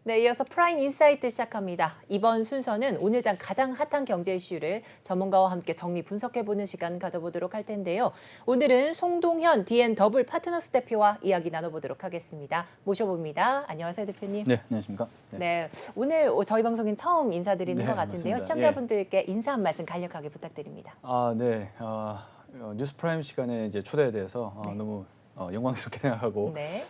네, 이어서 프라임 인사이트 시작합니다. 이번 순서는 오늘장 가장 핫한 경제 이슈를 전문가와 함께 정리 분석해보는 시간 가져보도록 할 텐데요. 오늘은 송동현 D&W 파트너스 대표와 이야기 나눠보도록 하겠습니다. 모셔봅니다. 안녕하세요, 대표님. 네, 안녕하십니까. 네, 오늘 저희 방송인 처음 인사드리는 네, 것 같은데요. 맞습니다. 시청자분들께 인사 한 말씀 간략하게 부탁드립니다. 네. 뉴스프라임 시간에 이제 초대에 대해서 네. 너무 영광스럽게 생각하고 네.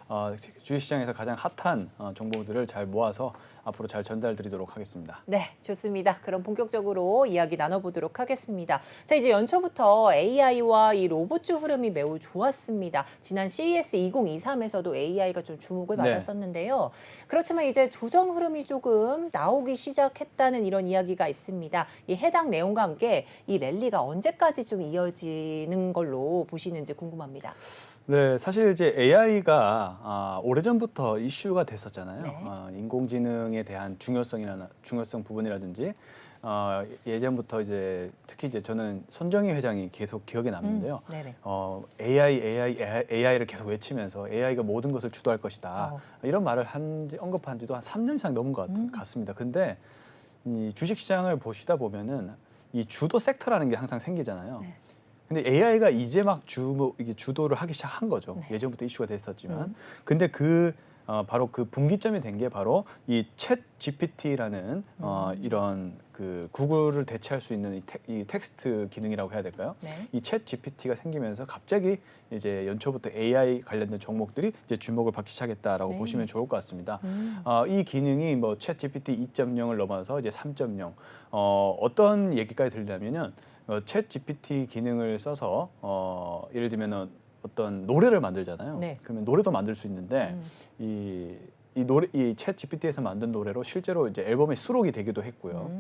주식시장에서 가장 핫한 정보들을 잘 모아서 앞으로 잘 전달드리도록 하겠습니다. 네, 좋습니다. 그럼 본격적으로 이야기 나눠보도록 하겠습니다. 자, 이제 연초부터 AI와 이 로봇주 흐름이 매우 좋았습니다. 지난 CES 2023에서도 AI가 좀 주목을 네. 받았었는데요. 그렇지만 이제 조정 흐름이 조금 나오기 시작했다는 이런 이야기가 있습니다. 이 해당 내용과 함께 이 랠리가 언제까지 좀 이어지는 걸로 보시는지 궁금합니다. 네, 사실 이제 AI가 오래전부터 이슈가 됐었잖아요. 네. 인공지능에 대한 중요성 부분이라든지 예전부터 이제 특히 이제 저는 손정희 회장이 계속 기억에 남는데요. 네네. AI를 계속 외치면서 AI가 모든 것을 주도할 것이다. 이런 말을 언급한 지도 한 3년 이상 넘은 것 같습니다. 근데 이 주식시장을 보시다 보면은 이 주도 섹터라는 게 항상 생기잖아요. 네. 근데 AI가 이제 막 이게 주도를 하기 시작한 거죠. 네. 예전부터 이슈가 됐었지만. 근데 바로 그 분기점이 된 게 바로 이 챗 GPT라는 이런 그 구글을 대체할 수 있는 이 텍스트 기능이라고 해야 될까요? 네. 이 챗 GPT가 생기면서 갑자기 이제 연초부터 AI 관련된 종목들이 이제 주목을 받기 시작했다라고 네. 보시면 좋을 것 같습니다. 이 기능이 뭐 챗 GPT 2.0을 넘어서 이제 3.0 어떤 얘기까지 들리냐면은 챗 GPT 기능을 써서 예를 들면은 어떤 노래를 만들잖아요. 네. 그러면 노래도 만들 수 있는데 이 챗 GPT에서 만든 노래로 실제로 이제 앨범에 수록이 되기도 했고요.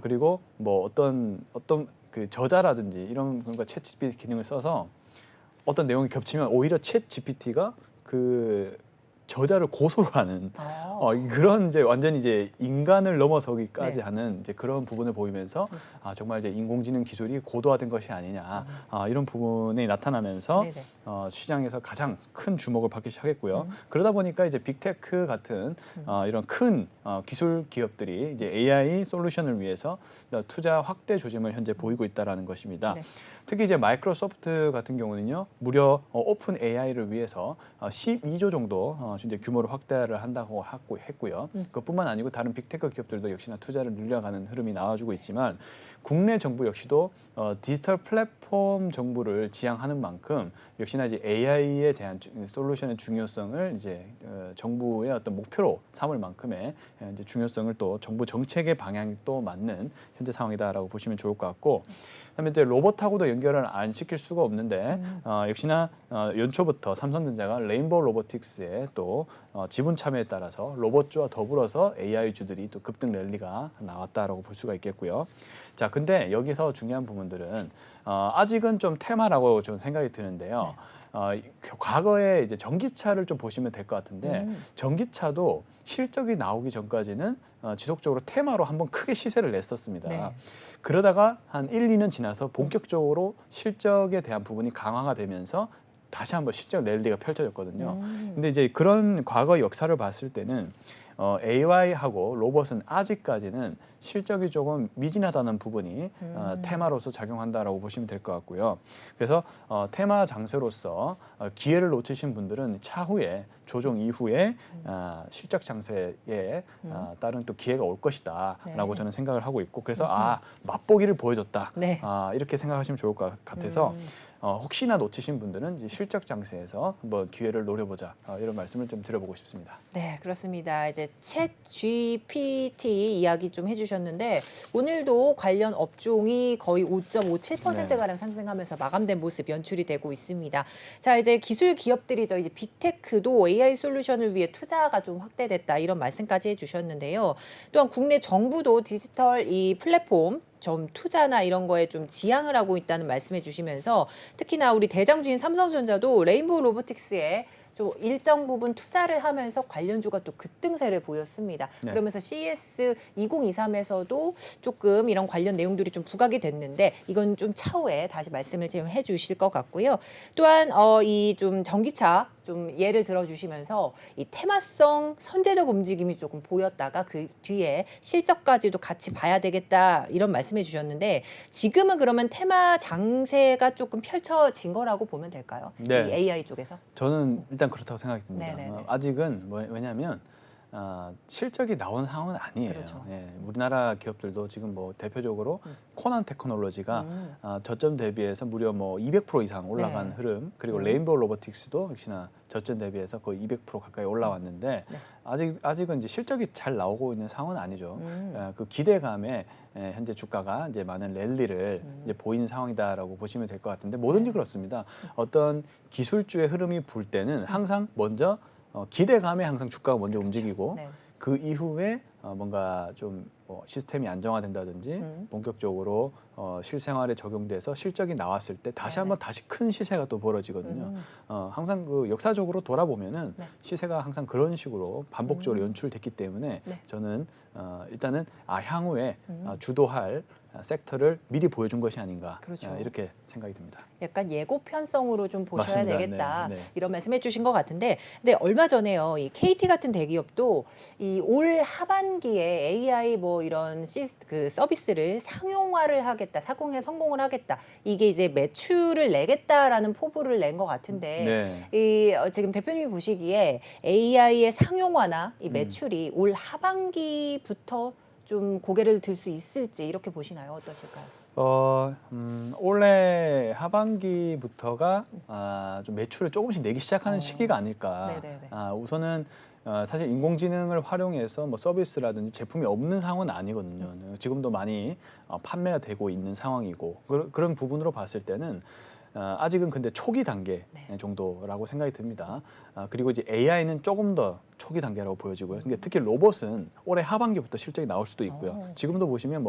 그리고 뭐 어떤 그 저자라든지 이런 그러니까 챗 GPT 기능을 써서 어떤 내용이 겹치면 오히려 챗 GPT가 그 저자를 고소를 하는 그런 이제 완전히 이제 인간을 넘어서기까지 네. 하는 이제 그런 부분을 보이면서 정말 이제 인공지능 기술이 고도화된 것이 아니냐 이런 부분이 나타나면서 네네. 시장에서 가장 큰 주목을 받기 시작했고요. 그러다 보니까 이제 빅테크 같은 이런 큰 기술 기업들이 이제 AI 솔루션을 위해서 투자 확대 조짐을 현재 보이고 있다라는 것입니다. 네. 특히 이제 마이크로소프트 같은 경우는요, 무려 오픈 AI를 위해서 12조 정도 이제 규모를 확대를 한다고 했고요. 그뿐만 아니고 다른 빅테크 기업들도 역시나 투자를 늘려가는 흐름이 나와주고 있지만 국내 정부 역시도 디지털 플랫폼 정부를 지향하는 만큼 역시나 이제 AI에 대한 솔루션의 중요성을 이제 정부의 어떤 목표로 삼을 만큼의 이제 중요성을 또 정부 정책의 방향이 또 맞는 현재 상황이다라고 보시면 좋을 것 같고. 그다음에 이제 로봇하고도 연결을 안 시킬 수가 없는데 역시나 연초부터 삼성전자가 레인보우 로보틱스에 또 지분 참여에 따라서 로봇주와 더불어서 AI주들이 또 급등 랠리가 나왔다라고 볼 수가 있겠고요. 자, 근데 여기서 중요한 부분들은 아직은 좀 테마라고 좀 생각이 드는데요. 과거에 이제 전기차를 좀 보시면 될 것 같은데 전기차도 실적이 나오기 전까지는 지속적으로 테마로 한번 크게 시세를 냈었습니다. 네. 그러다가 한 1, 2년 지나서 본격적으로 실적에 대한 부분이 강화가 되면서 다시 한번 실적 랠리가 펼쳐졌거든요. 근데 이제 그런 과거 역사를 봤을 때는 AI하고 로봇은 아직까지는 실적이 조금 미진하다는 부분이 테마로서 작용한다라고 보시면 될 것 같고요. 그래서 테마 장세로서 기회를 놓치신 분들은 차후에 조정 이후에 실적 장세에 따른 또 기회가 올 것이다라고 네. 저는 생각을 하고 있고 그래서 맛보기를 보여줬다 네. 이렇게 생각하시면 좋을 것 같아서 혹시나 놓치신 분들은 이제 실적 장세에서 한번 기회를 노려보자 이런 말씀을 좀 드려보고 싶습니다. 네, 그렇습니다. 이제 챗 GPT 이야기 좀 해주셨는데 오늘도 관련 업종이 거의 5.57%가량 상승하면서 마감된 모습 연출이 되고 있습니다. 자, 이제 기술 기업들이죠. 이제 빅테크도 AI 솔루션을 위해 투자가 좀 확대됐다 이런 말씀까지 해주셨는데요. 또한 국내 정부도 디지털 이 플랫폼 좀 투자나 이런 거에 좀 지향을 하고 있다는 말씀해 주시면서 특히나 우리 대장주인 삼성전자도 레인보우 로보틱스에 좀 일정 부분 투자를 하면서 관련주가 또 급등세를 보였습니다. 네. 그러면서 CES 2023에서도 조금 이런 관련 내용들이 좀 부각이 됐는데 이건 좀 차후에 다시 말씀을 좀 해주실 것 같고요. 또한 이 좀 전기차 좀 예를 들어주시면서 이 테마성 선제적 움직임이 조금 보였다가 그 뒤에 실적까지도 같이 봐야 되겠다 이런 말씀해 주셨는데 지금은 그러면 테마 장세가 조금 펼쳐진 거라고 보면 될까요? 네. 이 AI 쪽에서? 저는 일단 그렇다고 생각이 듭니다. 네네네. 아직은 왜냐하면 실적이 나온 상황은 아니에요. 그렇죠. 예, 우리나라 기업들도 지금 뭐 대표적으로 코난 테크놀로지가 음. 저점 대비해서 무려 뭐 200% 이상 올라간 네. 흐름, 그리고 레인보우 로보틱스도 역시나 저점 대비해서 거의 200% 가까이 올라왔는데 네. 아직은 이제 실적이 잘 나오고 있는 상황은 아니죠. 그 기대감에 현재 주가가 이제 많은 랠리를 이제 보인 상황이다라고 보시면 될 것 같은데 뭐든지 네. 그렇습니다. 어떤 기술주의 흐름이 불 때는 항상 먼저 기대감에 항상 주가가 먼저 움직이고 네. 그 이후에 뭔가 좀 뭐 시스템이 안정화된다든지 본격적으로 실생활에 적용돼서 실적이 나왔을 때 다시 네네. 한번 다시 큰 시세가 또 벌어지거든요. 항상 그 역사적으로 돌아보면은 네. 시세가 항상 그런 식으로 반복적으로 연출됐기 때문에 네. 저는 일단은 향후에 주도할 섹터를 미리 보여준 것이 아닌가 그렇죠. 이렇게 생각이 듭니다. 약간 예고편성으로 좀 보셔야 맞습니다. 되겠다 네, 네. 이런 말씀해 주신 것 같은데 근데 얼마 전에요 이 KT 같은 대기업도 이 올 하반기에 AI 뭐 이런 그 서비스를 상용화를 하겠다 사공에 성공을 하겠다 이게 이제 매출을 내겠다라는 포부를 낸 것 같은데 네. 이 지금 대표님이 보시기에 AI의 상용화나 이 매출이 올 하반기부터 좀 고개를 들 수 있을지 이렇게 보시나요? 어떠실까요? 올해 하반기부터가 좀 매출을 조금씩 내기 시작하는 시기가 아닐까. 네네네. 우선은 사실 인공지능을 활용해서 뭐 서비스라든지 제품이 없는 상황은 아니거든요. 지금도 많이 판매가 되고 있는 상황이고 그런 부분으로 봤을 때는 아직은 근데 초기 단계 네. 정도라고 생각이 듭니다. 그리고 이제 AI는 조금 더 초기 단계라고 보여지고요. 근데 특히 로봇은 올해 하반기부터 실적이 나올 수도 있고요. 지금도 보시면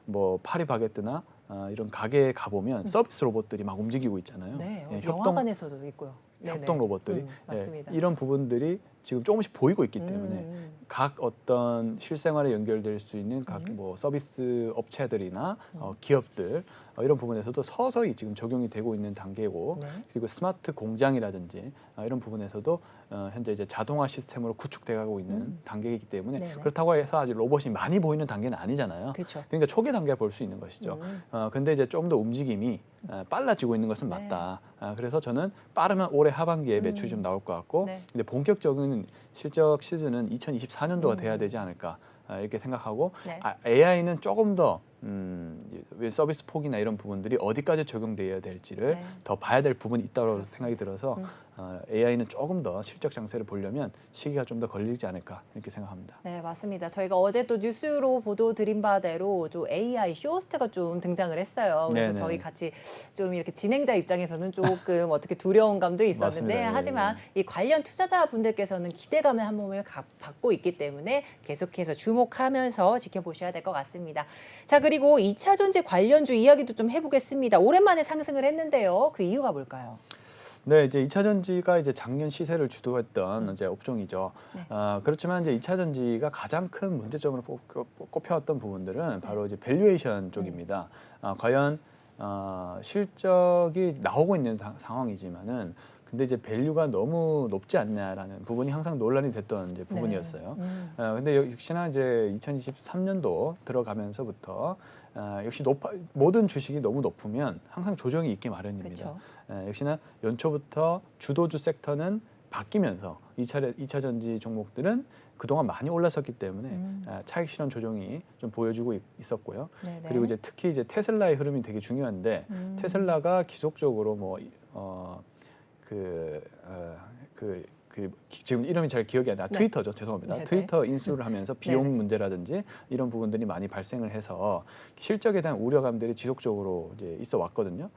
뭐 파리바게뜨나 이런 가게에 가보면 서비스 로봇들이 막 움직이고 있잖아요. 네, 예, 영화관에서도 있고요. 협동 로봇들이 맞습니다. 이런 부분들이 지금 조금씩 보이고 있기 때문에 각 어떤 실생활에 연결될 수 있는 각 뭐 서비스 업체들이나 기업들 이런 부분에서도 서서히 지금 적용이 되고 있는 단계고 네. 그리고 스마트 공장이라든지 이런 부분에서도 현재 이제 자동화 시스템으로 구축돼가고 있는 단계이기 때문에 네네. 그렇다고 해서 아직 로봇이 많이 보이는 단계는 아니잖아요. 그렇죠. 그러니까 초기 단계에 볼 수 있는 것이죠. 근데 이제 좀 더 움직임이 빨라지고 있는 것은 네. 맞다. 그래서 저는 빠르면 올해 하반기에 매출이 좀 나올 것 같고 네. 근데 본격적인 실적 시즌은 2024년도가 돼야 되지 않을까 이렇게 생각하고 네. AI는 조금 더 서비스 폭이나 이런 부분들이 어디까지 적용돼야 될지를 네. 더 봐야 될 부분이 있다고 생각이 들어서 AI는 조금 더 실적 장세를 보려면 시기가 좀 더 걸리지 않을까 이렇게 생각합니다. 네, 맞습니다. 저희가 어제 또 뉴스로 보도 드린 바대로 좀 AI 쇼호스트가 좀 등장을 했어요. 그래서 네네. 저희 같이 좀 이렇게 진행자 입장에서는 조금 어떻게 두려운 감도 있었는데 맞습니다. 예, 하지만 이 관련 투자자분들께서는 기대감을 한 몸을 받고 있기 때문에 계속해서 주목하면서 지켜보셔야 될 것 같습니다. 자, 그리고 2차 전지 관련주 이야기도 좀 해보겠습니다. 오랜만에 상승을 했는데요. 그 이유가 뭘까요? 네, 이제 2차 전지가 이제 작년 시세를 주도했던 이제 업종이죠. 네. 그렇지만 이제 2차 전지가 가장 큰 문제점으로 꼽혀왔던 부분들은 바로 이제 밸류에이션 쪽입니다. 과연 실적이 나오고 있는 상황이지만은 근데 이제 밸류가 너무 높지 않냐라는 부분이 항상 논란이 됐던 이제 부분이었어요. 근데 역시나 이제 2023년도 들어가면서부터 역시 모든 주식이 너무 높으면 항상 조정이 있기 마련입니다. 그렇죠. 역시나 연초부터 주도주 섹터는 바뀌면서 2차 전지 종목들은 그동안 많이 올랐었기 때문에 차익 실현 조정이 좀 보여주고 있었고요. 네네. 그리고 이제 특히 이제 테슬라의 흐름이 되게 중요한데 테슬라가 기속적으로 지금 이름이 잘 기억이 안 나요. 네. 트위터죠. 죄송합니다. 네네. 트위터 인수를 하면서 비용 네네. 문제라든지 이런 부분들이 많이 발생을 해서 실적에 대한 우려감들이 지속적으로 이제 있어 왔거든요.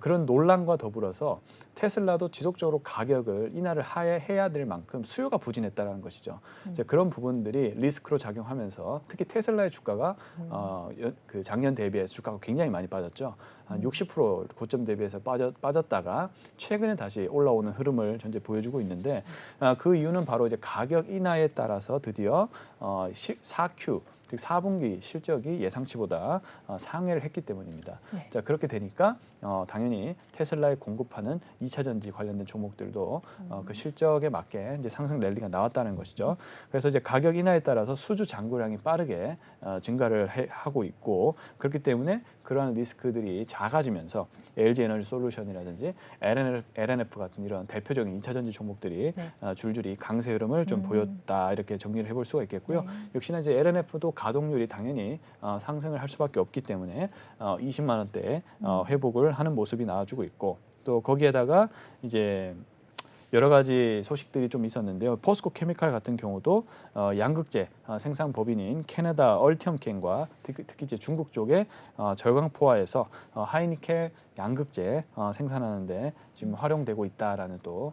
그런 논란과 더불어서 테슬라도 지속적으로 가격을 인하를 해야 될 만큼 수요가 부진했다는 것이죠. 이제 그런 부분들이 리스크로 작용하면서 특히 테슬라의 주가가 그 작년 대비해서 주가가 굉장히 많이 빠졌죠. 한 60% 고점 대비해서 빠졌다가 최근에 다시 올라오는 흐름을 현재 보여주고 있는데 그 이유는 바로 이제 가격 인하에 따라서 드디어 4Q 즉 4분기 실적이 예상치보다 상회를 했기 때문입니다. 네. 자 그렇게 되니까 당연히 테슬라에 공급하는 2차 전지 관련된 종목들도 그 실적에 맞게 이제 상승 랠리가 나왔다는 것이죠. 그래서 이제 가격 인하에 따라서 수주 잔고량이 빠르게 증가를 하고 있고 그렇기 때문에 그러한 리스크들이 작아지면서 LG 에너지 솔루션이라든지 LNF 같은 이런 대표적인 2차 전지 종목들이 네. 줄줄이 강세 흐름을 좀 보였다 이렇게 정리를 해볼 수가 있겠고요. 네. 역시나 이제 LNF도 가동률이 당연히 상승을 할 수밖에 없기 때문에 20만 원대에 회복을 하는 모습이 나와주고 있고 또 거기에다가 이제 여러 가지 소식들이 좀 있었는데요. 포스코 케미칼 같은 경우도 양극재 생산 법인인 캐나다 얼티엄캔과 특히 이제 중국 쪽에 절광포화에서 하이니켈 양극재 생산하는데 지금 활용되고 있다라는 또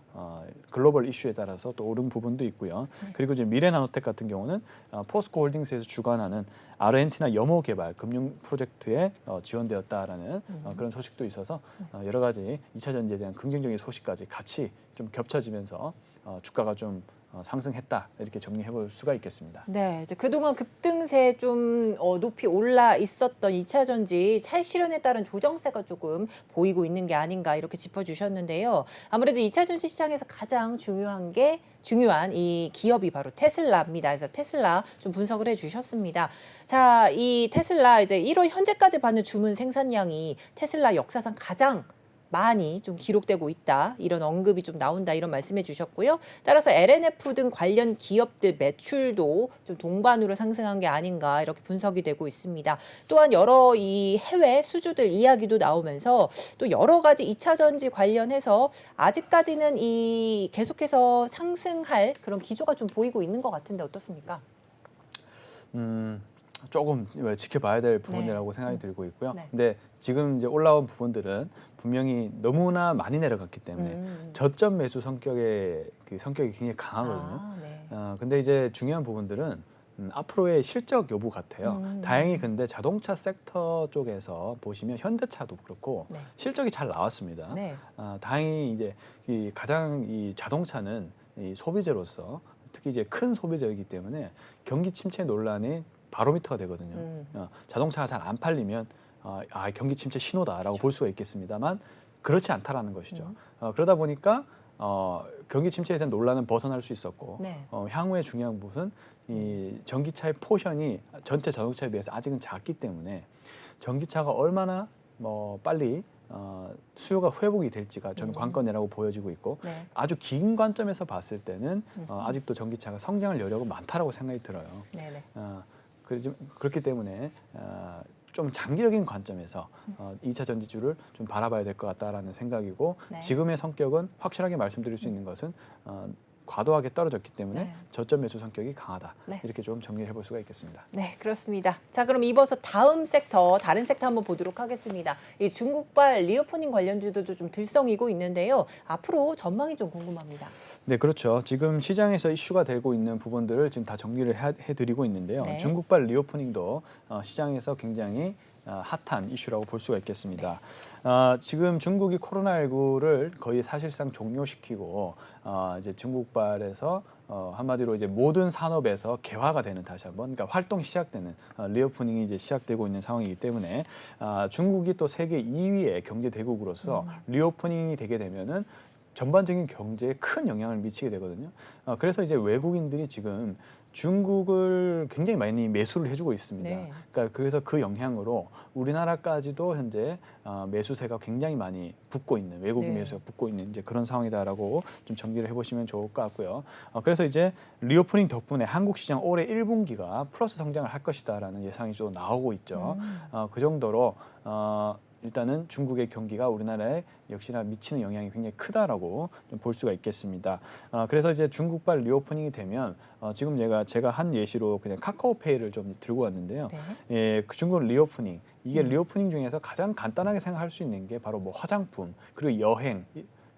글로벌 이슈에 따라서 또 오른 부분도 있고요. 그리고 이제 미래나노텍 같은 경우는 포스코 홀딩스에서 주관하는 아르헨티나 염호 개발 금융 프로젝트에 지원되었다라는 그런 소식도 있어서 여러 가지 2차 전지에 대한 긍정적인 소식까지 같이 좀 겹쳐지면서 주가가 좀 상승했다 이렇게 정리해 볼 수가 있겠습니다. 네, 이제 그동안 급등세 좀 높이 올라 있었던 2차 전지 차익 실현에 따른 조정세가 조금 보이고 있는 게 아닌가 이렇게 짚어주셨는데요. 아무래도 2차 전지 시장에서 가장 중요한 이 기업이 바로 테슬라입니다. 그래서 테슬라 좀 분석을 해주셨습니다. 자, 이 테슬라 이제 1월 현재까지 받는 주문 생산량이 테슬라 역사상 가장 많이 좀 기록되고 있다. 이런 언급이 좀 나온다. 이런 말씀해 주셨고요. 따라서 LNF 등 관련 기업들 매출도 좀 동반으로 상승한 게 아닌가 이렇게 분석이 되고 있습니다. 또한 여러 이 해외 수주들 이야기도 나오면서 또 여러 가지 2차 전지 관련해서 아직까지는 이 계속해서 상승할 그런 기조가 좀 보이고 있는 것 같은데 어떻습니까? 조금 지켜봐야 될 부분이라고 생각이 들고 있고요. 네. 근데 지금 이제 올라온 부분들은 분명히 너무나 많이 내려갔기 때문에 저점 매수 성격의 그 성격이 굉장히 강하거든요. 아, 네. 근데 이제 중요한 부분들은 앞으로의 실적 여부 같아요. 다행히 근데 자동차 섹터 쪽에서 보시면 현대차도 그렇고 네. 실적이 잘 나왔습니다. 네. 다행히 이제 가장 이 자동차는 이 소비재로서 특히 이제 큰 소비재이기 때문에 경기 침체 논란이 바로미터가 되거든요. 자동차가 잘 안 팔리면 경기 침체 신호다라고 볼 수가 있겠습니다만 그렇지 않다라는 것이죠. 그러다 보니까 경기 침체에 대한 논란은 벗어날 수 있었고 네. 향후에 중요한 부분은 이 전기차의 포션이 전체 자동차에 비해서 아직은 작기 때문에 전기차가 얼마나 빨리 수요가 회복이 될지가 저는 관건이라고 보여지고 있고 네. 아주 긴 관점에서 봤을 때는 아직도 전기차가 성장할 여력은 많다라고 생각이 들어요. 네네. 그렇기 때문에 좀 장기적인 관점에서 2차 전지주를 좀 바라봐야 될 것 같다라는 생각이고 네. 지금의 성격은 확실하게 말씀드릴 수 있는 것은 과도하게 떨어졌기 때문에 네. 저점 매수 성격이 강하다. 네. 이렇게 좀 정리를 해볼 수가 있겠습니다. 네, 그렇습니다. 자, 그럼 이어서 다음 섹터, 다른 섹터 한번 보도록 하겠습니다. 이 중국발 리오포닝 관련주들도 좀 들썩이고 있는데요. 앞으로 전망이 좀 궁금합니다. 네, 그렇죠. 지금 시장에서 이슈가 되고 있는 부분들을 지금 다 정리를 해드리고 있는데요. 네. 중국발 리오프닝도 시장에서 굉장히 핫한 이슈라고 볼 수가 있겠습니다. 지금 중국이 코로나19를 거의 사실상 종료시키고 이제 중국발에서 한마디로 이제 모든 산업에서 개화가 되는 다시 한번 그러니까 활동이 시작되는 리오프닝이 이제 시작되고 있는 상황이기 때문에 중국이 또 세계 2위의 경제 대국으로서 리오프닝이 되게 되면은 전반적인 경제에 큰 영향을 미치게 되거든요. 그래서 이제 외국인들이 지금 중국을 굉장히 많이 매수를 해주고 있습니다. 네. 그러니까 그래서 그 영향으로 우리나라까지도 현재 매수세가 굉장히 많이 붙고 있는 외국인 네. 매수가 붙고 있는 이제 그런 상황이다라고 좀 정리를 해보시면 좋을 것 같고요. 그래서 이제 리오프닝 덕분에 한국 시장 올해 1분기가 플러스 성장을 할 것이다라는 예상이 좀 나오고 있죠. 그 정도로 일단은 중국의 경기가 우리나라에 역시나 미치는 영향이 굉장히 크다라고 좀 볼 수가 있겠습니다. 그래서 이제 중국발 리오프닝이 되면 지금 제가 한 예시로 그냥 카카오페이를 좀 들고 왔는데요. 네. 예, 그 중국 리오프닝 이게 리오프닝 중에서 가장 간단하게 생각할 수 있는 게 바로 뭐 화장품 그리고 여행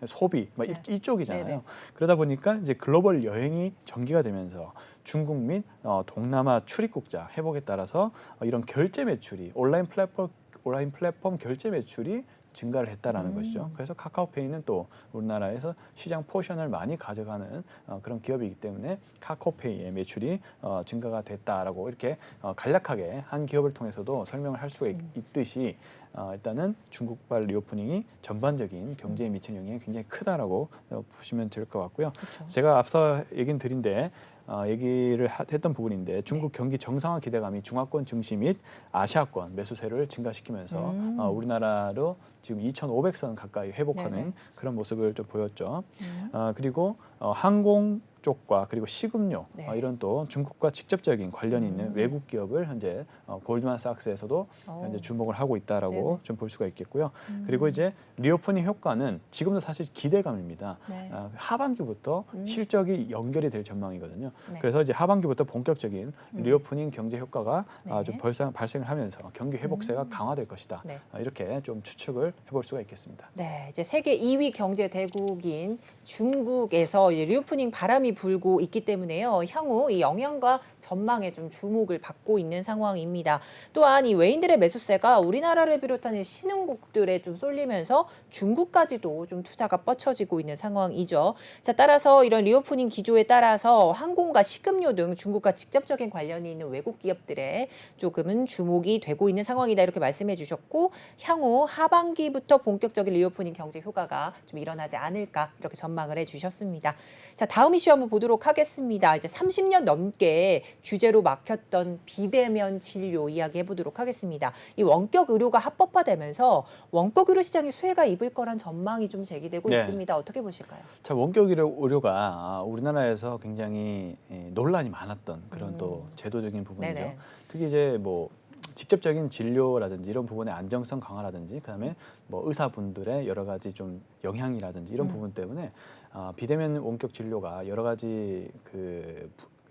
소비 막 네. 이쪽이잖아요. 네네. 그러다 보니까 이제 글로벌 여행이 전개가 되면서 중국 및 동남아 출입국자 회복에 따라서 이런 결제 매출이 온라인 플랫폼 결제 매출이 증가를 했다라는 것이죠. 그래서 카카오페이는 또 우리나라에서 시장 포션을 많이 가져가는 그런 기업이기 때문에 카카오페이의 매출이 증가가 됐다라고 이렇게 간략하게 한 기업을 통해서도 설명을 할 수가 있듯이 일단은 중국발 리오프닝이 전반적인 경제에 미치는 영향이 굉장히 크다라고 보시면 될 것 같고요. 그렇죠. 제가 앞서 얘기는 드린데 얘기를 했던 부분인데 중국 경기 정상화 기대감이 중화권 증시 및 아시아권 매수세를 증가시키면서 우리나라로 지금 2,500선 가까이 회복하는 네네. 그런 모습을 좀 보였죠. 그리고 항공 쪽과 그리고 식음료 네. 이런 또 중국과 직접적인 관련이 있는 외국 기업을 현재 골드만삭스에서도 현재 주목을 하고 있다라고 네네. 좀 볼 수가 있겠고요. 그리고 이제 리오프닝 효과는 지금도 사실 기대감입니다. 네. 하반기부터 실적이 연결이 될 전망이거든요. 네. 그래서 이제 하반기부터 본격적인 리오프닝 경제 효과가 네. 좀 발생을 하면서 경기 회복세가 강화될 것이다. 네. 이렇게 좀 추측을 해볼 수가 있겠습니다. 네, 이제 세계 2위 경제 대국인 중국에서 리오프닝 바람이 불고 있기 때문에요. 향후 이 영향과 전망에 좀 주목을 받고 있는 상황입니다. 또한 이 외인들의 매수세가 우리나라를 비롯한 신흥국들에 좀 쏠리면서 중국까지도 좀 투자가 뻗쳐지고 있는 상황이죠. 자, 따라서 이런 리오프닝 기조에 따라서 항공과 식음료 등 중국과 직접적인 관련이 있는 외국 기업들에 조금은 주목이 되고 있는 상황이다 이렇게 말씀해 주셨고 향후 하반기부터 본격적인 리오프닝 경제 효과가 좀 일어나지 않을까 이렇게 전망을 해주셨습니다. 자, 다음 이슈 한번 보도록 하겠습니다. 이제 30년 넘게 규제로 막혔던 비대면 진료 이야기 해보도록 하겠습니다. 이 원격 의료가 합법화되면서 원격 의료 시장이 수혜가 입을 거란 전망이 좀 제기되고 네. 있습니다. 어떻게 보실까요? 자, 원격 의료가 우리나라에서 굉장히 논란이 많았던 그런 또 제도적인 부분이죠. 네네. 특히 이제 뭐 직접적인 진료라든지 이런 부분의 안정성 강화라든지 그다음에 뭐 의사분들의 여러 가지 좀 영향이라든지 이런 부분 때문에 비대면 원격 진료가 여러 가지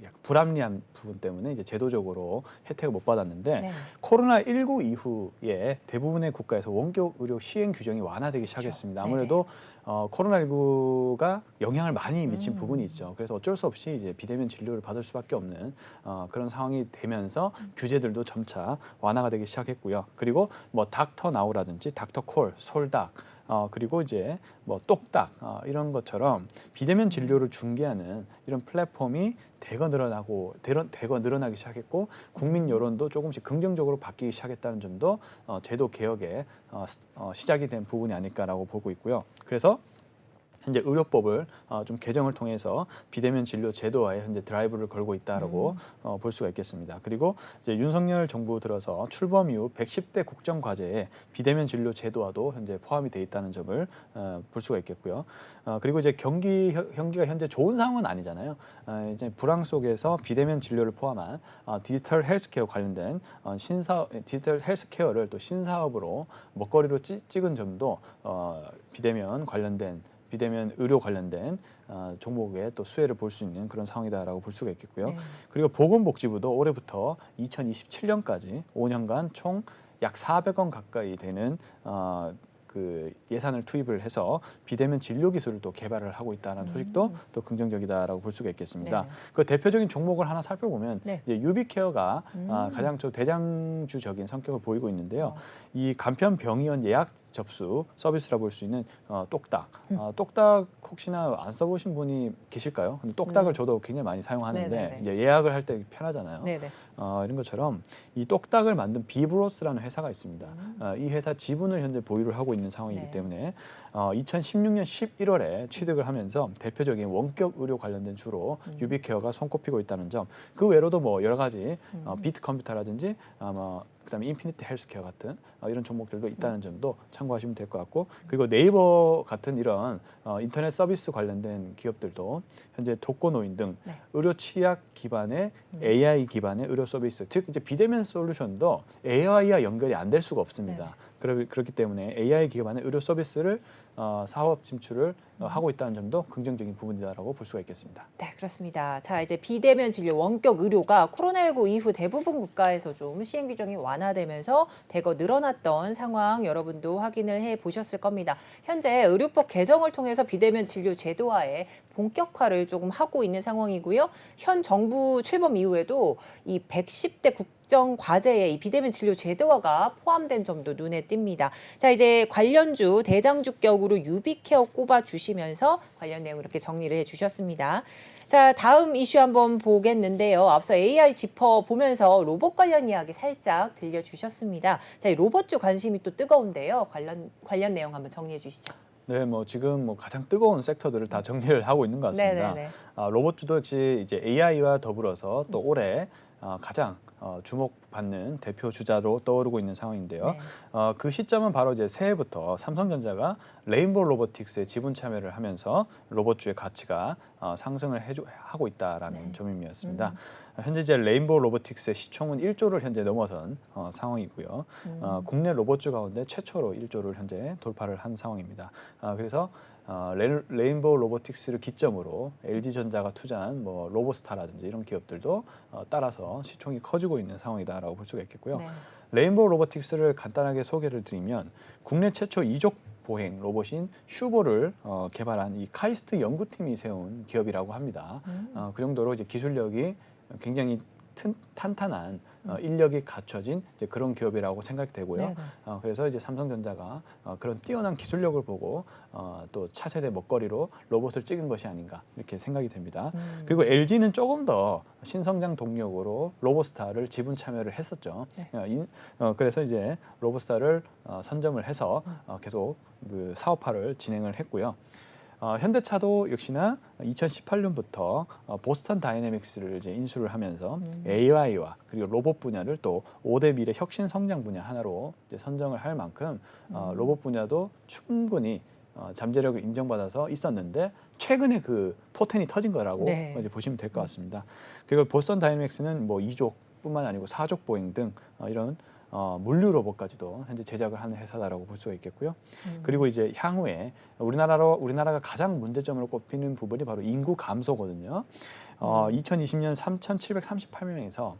약간 불합리한 부분 때문에 이제 제도적으로 혜택을 못 받았는데 네. 코로나19 이후에 대부분의 국가에서 원격 의료 시행 규정이 완화되기 시작했습니다. 네네. 아무래도 코로나19가 영향을 많이 미친 부분이 있죠. 그래서 어쩔 수 없이 이제 비대면 진료를 받을 수밖에 없는 그런 상황이 되면서 규제들도 점차 완화가 되기 시작했고요. 그리고 뭐 닥터 나우라든지 닥터 콜, 솔닥 그리고 이제 뭐 똑딱 이런 것처럼 비대면 진료를 중개하는 이런 플랫폼이 대거 늘어나기 시작했고 국민 여론도 조금씩 긍정적으로 바뀌기 시작했다는 점도 제도 개혁의 시작이 된 부분이 아닐까라고 보고 있고요. 그래서 현재 의료법을 좀 개정을 통해서 비대면 진료 제도화에 현재 드라이브를 걸고 있다라고 볼 수가 있겠습니다. 그리고 이제 윤석열 정부 들어서 출범 이후 110대 국정 과제에 비대면 진료 제도화도 현재 포함이 돼 있다는 점을 볼 수가 있겠고요. 그리고 이제 경기가 현재 좋은 상황은 아니잖아요. 이제 불황 속에서 비대면 진료를 포함한 디지털 헬스케어 관련된 디지털 헬스케어를 또 신사업으로 먹거리로 찍은 점도 비대면 의료 관련된 종목에 또 수혜를 볼 수 있는 그런 상황이다라고 볼 수가 있겠고요. 네. 그리고 보건복지부도 올해부터 2027년까지 5년간 총 약 400원 가까이 되는 그 예산을 투입을 해서 비대면 진료 기술을 또 개발을 하고 있다는 소식도 또 긍정적이다라고 볼 수가 있겠습니다. 네. 그 대표적인 종목을 하나 살펴보면 네. 이제 유비케어가 가장 좀 대장주적인 성격을 보이고 있는데요. 이 간편병의원 예약 접수 서비스라고 볼 수 있는 똑딱. 똑딱 혹시나 안 써보신 분이 계실까요? 근데 똑딱을 저도 굉장히 많이 사용하는데 네네네. 이제 예약을 할 때 편하잖아요. 네네. 이런 것처럼 이 똑딱을 만든 비브로스라는 회사가 있습니다. 이 회사 지분을 현재 보유를 하고 있는 상황이기 네. 때문에 2016년 11월에 취득을 하면서 대표적인 원격 의료 관련된 주로 유비케어가 손꼽히고 있다는 점. 그 외로도 뭐 여러 가지 비트 컴퓨터라든지 그다음에 인피니트 헬스케어 같은 이런 종목들도 있다는 점도 참고하시면 될 것 같고 그리고 네이버 같은 이런 인터넷 서비스 관련된 기업들도 현재 독거노인 등 네. 의료 취약 기반의 AI 기반의 의료 서비스 즉 이제 비대면 솔루션도 AI와 연결이 안 될 수가 없습니다. 그렇기 때문에 AI 기반의 의료 서비스를 사업 진출을 하고 있다는 점도 긍정적인 부분이다라고 볼 수가 있겠습니다. 네, 그렇습니다. 자, 이제 비대면 진료 원격 의료가 코로나19 이후 대부분 국가에서 좀 시행 규정이 완화되면서 대거 늘어났던 상황 여러분도 확인을 해 보셨을 겁니다. 현재 의료법 개정을 통해서 비대면 진료 제도화에 본격화를 조금 하고 있는 상황이고요. 현 정부 출범 이후에도 이 110대 국정 과제에 이 비대면 진료 제도화가 포함된 점도 눈에 띕니다. 자, 이제 관련주 대장주격으로 유비케어 꼽아 주시면서 관련 내용 이렇게 정리를 해 주셨습니다. 자, 다음 이슈 한번 보겠는데요. 앞서 AI 짚어보면서 로봇 관련 이야기 살짝 들려주셨습니다. 자, 이 로봇주 관심이 또 뜨거운데요. 관련 내용 한번 정리해 주시죠. 네, 뭐 지금 뭐 가장 뜨거운 섹터들을 다 정리를 하고 있는 것 같습니다. 네네네. 로봇주도 역시 이제 AI와 더불어서 또 올해 가장 주목받는 대표 주자로 떠오르고 있는 상황인데요. 네. 그 시점은 바로 이제 새해부터 삼성전자가 레인보우 로보틱스에 지분 참여를 하면서 로봇주의 가치가 상승을 하고 있다라는 네. 점이었습니다. 현재 이제 레인보우 로보틱스의 시총은 1조를 현재 넘어선 상황이고요. 국내 로봇주 가운데 최초로 1조를 현재 돌파를 한 상황입니다. 그래서 레인보우 로보틱스를 기점으로 LG전자가 투자한 뭐 로보스타라든지 이런 기업들도 따라서 시총이 커지고 있는 상황이다라고 볼 수가 있겠고요. 네. 레인보우 로보틱스를 간단하게 소개를 드리면 국내 최초 이족 보행 로봇인 슈보를 개발한 이 카이스트 연구팀이 세운 기업이라고 합니다. 그 정도로 이제 기술력이 굉장히 탄탄한 인력이 갖춰진 이제 그런 기업이라고 생각되고요. 네네. 그래서 이제 삼성전자가 그런 뛰어난 기술력을 보고 또 차세대 먹거리로 로봇을 찍은 것이 아닌가 이렇게 생각이 됩니다. 그리고 LG는 조금 더 신성장 동력으로 로보스타를 지분 참여를 했었죠. 네. 그래서 이제 로보스타를 선점을 해서 계속 그 사업화를 진행을 했고요. 현대차도 역시나 2018년부터 보스턴 다이내믹스를 이제 인수를 하면서 AI와 그리고 로봇 분야를 또 5대 미래 혁신 성장 분야 하나로 이제 선정을 할 만큼 로봇 분야도 충분히 잠재력을 인정받아서 있었는데 최근에 그 포텐이 터진 거라고 네. 이제 보시면 될 것 같습니다. 그리고 보스턴 다이내믹스는 뭐 2족뿐만 아니고 4족 보행 등 이런 물류 로봇까지도 현재 제작을 하는 회사다라고 볼 수가 있겠고요. 그리고 이제 향후에 우리나라가 가장 문제점으로 꼽히는 부분이 바로 인구 감소거든요. 2020년 3,738명에서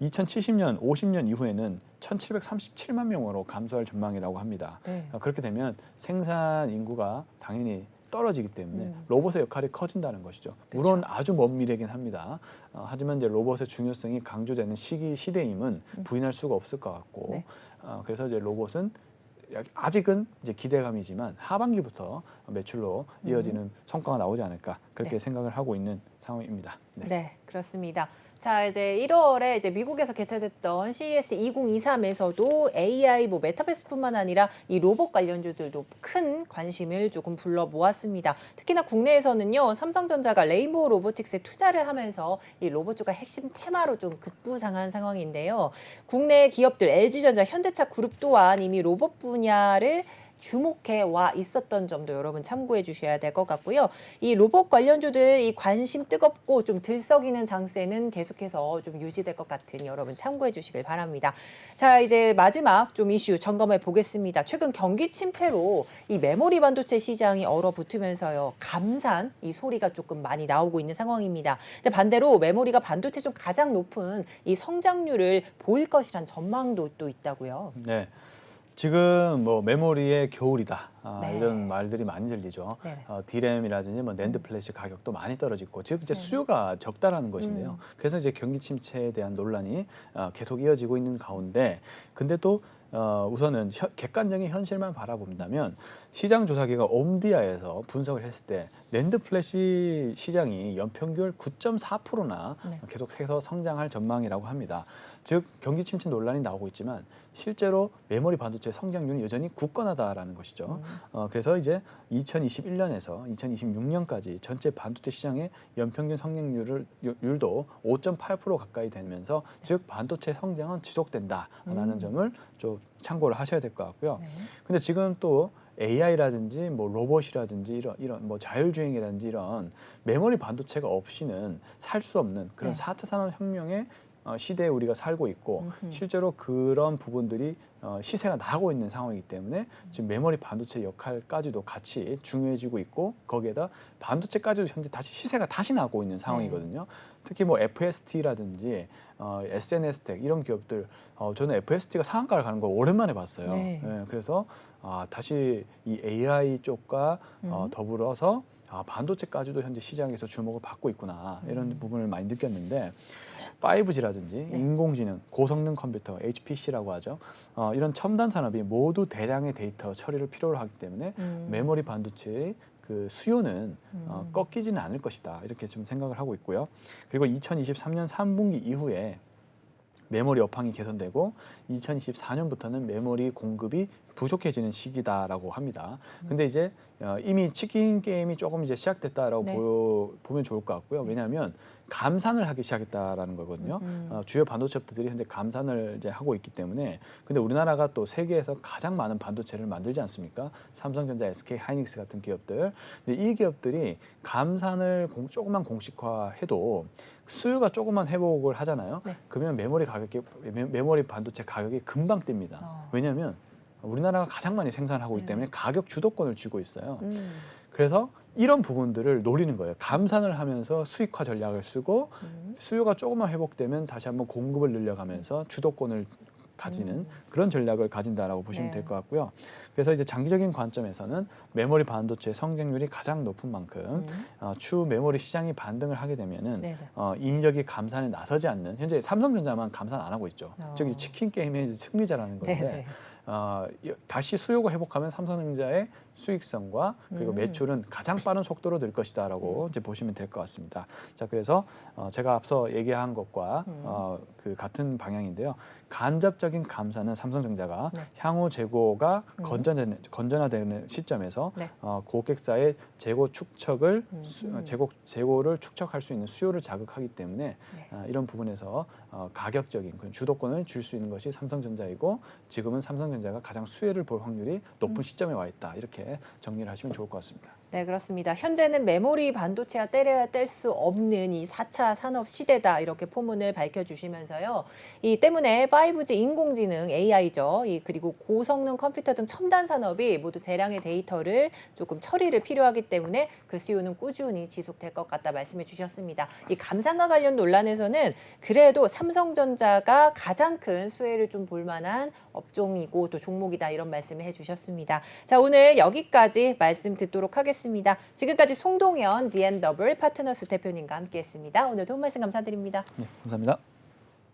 2070년, 50년 이후에는 1,737만 명으로 감소할 전망이라고 합니다. 네. 그렇게 되면 생산 인구가 당연히 떨어지기 때문에 로봇의 역할이 커진다는 것이죠. 물론 아주 먼 미래긴 합니다. 하지만 이제 로봇의 중요성이 강조되는 시대임은 부인할 수가 없을 것 같고, 네. 그래서 이제 로봇은 아직은 이제 기대감이지만 하반기부터 매출로 이어지는 성과가 나오지 않을까 그렇게 네. 생각을 하고 있는 상황입니다. 네. 네, 그렇습니다. 자, 이제 1월에 이제 미국에서 개최됐던 CES 2023에서도 AI, 뭐 메타버스뿐만 아니라 이 로봇 관련주들도 큰 관심을 조금 불러 모았습니다. 특히나 국내에서는요, 삼성전자가 레인보우 로보틱스에 투자를 하면서 이 로봇주가 핵심 테마로 좀 급부상한 상황인데요. 국내 기업들 LG전자, 현대차 그룹 또한 이미 로봇 분야를 주목해 와 있었던 점도 여러분 참고해 주셔야 될 것 같고요. 이 로봇 관련주들 이 관심 뜨겁고 좀 들썩이는 장세는 계속해서 좀 유지될 것 같으니 여러분 참고해 주시길 바랍니다. 자, 이제 마지막 좀 이슈 점검해 보겠습니다. 최근 경기 침체로 이 메모리 반도체 시장이 얼어붙으면서요. 감산 이 소리가 조금 많이 나오고 있는 상황입니다. 근데 반대로 메모리가 반도체 중 가장 높은 이 성장률을 보일 것이란 전망도 또 있다고요. 네. 지금 뭐 메모리의 겨울이다 네. 이런 말들이 많이 들리죠. 네네. D램이라든지 뭐 낸드 플래시 가격도 많이 떨어지고 즉 이제 네네. 수요가 적다라는 것인데요. 그래서 이제 경기 침체에 대한 논란이 계속 이어지고 있는 가운데 근데 또 우선은 객관적인 현실만 바라본다면 시장 조사기관 옴디아에서 분석을 했을 때 낸드 플래시 시장이 연평균 9.4%나 네. 계속해서 성장할 전망이라고 합니다. 즉 경기 침체 논란이 나오고 있지만 실제로 메모리 반도체 성장률은 여전히 굳건하다라는 것이죠. 그래서 이제 2021년에서 2026년까지 전체 반도체 시장의 연평균 성장률도 5.8% 가까이 되면서 즉 반도체 성장은 지속된다라는 점을 좀 참고를 하셔야 될 것 같고요. 네. 근데 지금 또 AI라든지 뭐 로봇이라든지 이런 뭐 자율주행이라든지 이런 메모리 반도체가 없이는 살 수 없는 그런 네. 4차 산업혁명의 시대에 우리가 살고 있고 실제로 그런 부분들이 시세가 나고 있는 상황이기 때문에 지금 메모리 반도체 역할까지도 같이 중요해지고 있고 거기에다 반도체까지도 현재 다시 시세가 다시 나고 있는 상황이거든요. 특히 뭐 FST라든지 SNS텍 이런 기업들 저는 FST가 상한가를 가는 걸 오랜만에 봤어요. 네. 예, 그래서 다시 이 AI 쪽과 더불어서 반도체까지도 현재 시장에서 주목을 받고 있구나 이런 부분을 많이 느꼈는데 5G라든지 네. 인공지능, 고성능 컴퓨터, HPC라고 하죠. 이런 첨단 산업이 모두 대량의 데이터 처리를 필요로 하기 때문에 메모리 반도체의 그 수요는 꺾이지는 않을 것이다 이렇게 좀 생각을 하고 있고요. 그리고 2023년 3분기 이후에 메모리 업황이 개선되고 2024년부터는 메모리 공급이 부족해지는 시기다라고 합니다. 근데 이제 이미 치킨 게임이 조금 이제 시작됐다라고 네. 보면 좋을 것 같고요. 왜냐하면 감산을 하기 시작했다라는 거거든요. 주요 반도체 업체들이 현재 감산을 이제 하고 있기 때문에 근데 우리나라가 또 세계에서 가장 많은 반도체를 만들지 않습니까? 삼성전자, SK 하이닉스 같은 기업들. 근데 이 기업들이 감산을 조금만 공식화해도 수요가 조금만 회복을 하잖아요. 네. 그러면 메모리 반도체 가격이 금방 뜹니다. 왜냐하면 우리나라가 가장 많이 생산하고 있기 때문에 가격 주도권을 쥐고 있어요. 그래서 이런 부분들을 노리는 거예요. 감산을 하면서 수익화 전략을 쓰고 수요가 조금만 회복되면 다시 한번 공급을 늘려가면서 주도권을 가지는 그런 전략을 가진다라고 보시면 될 것 같고요. 그래서 이제 장기적인 관점에서는 메모리 반도체 성장률이 가장 높은 만큼 추후 메모리 시장이 반등을 하게 되면은 인위적인 감산에 나서지 않는 현재 삼성전자만 감산 안 하고 있죠. 즉 이 치킨 게임의 승리자라는 건데. 다시 수요가 회복하면 삼성전자의 수익성과 그리고 매출은 가장 빠른 속도로 늘 것이다라고 이제 보시면 될 것 같습니다. 자, 그래서 제가 앞서 얘기한 것과 그 같은 방향인데요. 간접적인 감사는 삼성전자가 향후 재고가 건전화되는 시점에서 고객사의 재고 축적을 재고를 축적할 수 있는 수요를 자극하기 때문에 이런 부분에서 가격적인 주도권을 줄 수 있는 것이 삼성전자이고 지금은 삼성전자가 가장 수혜를 볼 확률이 높은 시점에 와 있다. 이렇게 정리를 하시면 좋을 것 같습니다. 네, 그렇습니다. 현재는 메모리 반도체와 때려야 뗄 수 없는 이 4차 산업 시대다 이렇게 포문을 밝혀주시면서요. 이 때문에 5G 인공지능 AI죠. 그리고 고성능 컴퓨터 등 첨단 산업이 모두 대량의 데이터를 조금 처리를 필요하기 때문에 그 수요는 꾸준히 지속될 것 같다 말씀해 주셨습니다. 이 감산과 관련 논란에서는 그래도 삼성전자가 가장 큰 수혜를 좀 볼 만한 업종이고 또 종목이다 이런 말씀을 해주셨습니다. 자, 오늘 여기까지 말씀 듣도록 하겠습니다. 지금까지 송동현 D&W 파트너스 대표님과 함께했습니다. 오늘 도움 말씀 감사드립니다. 네, 감사합니다.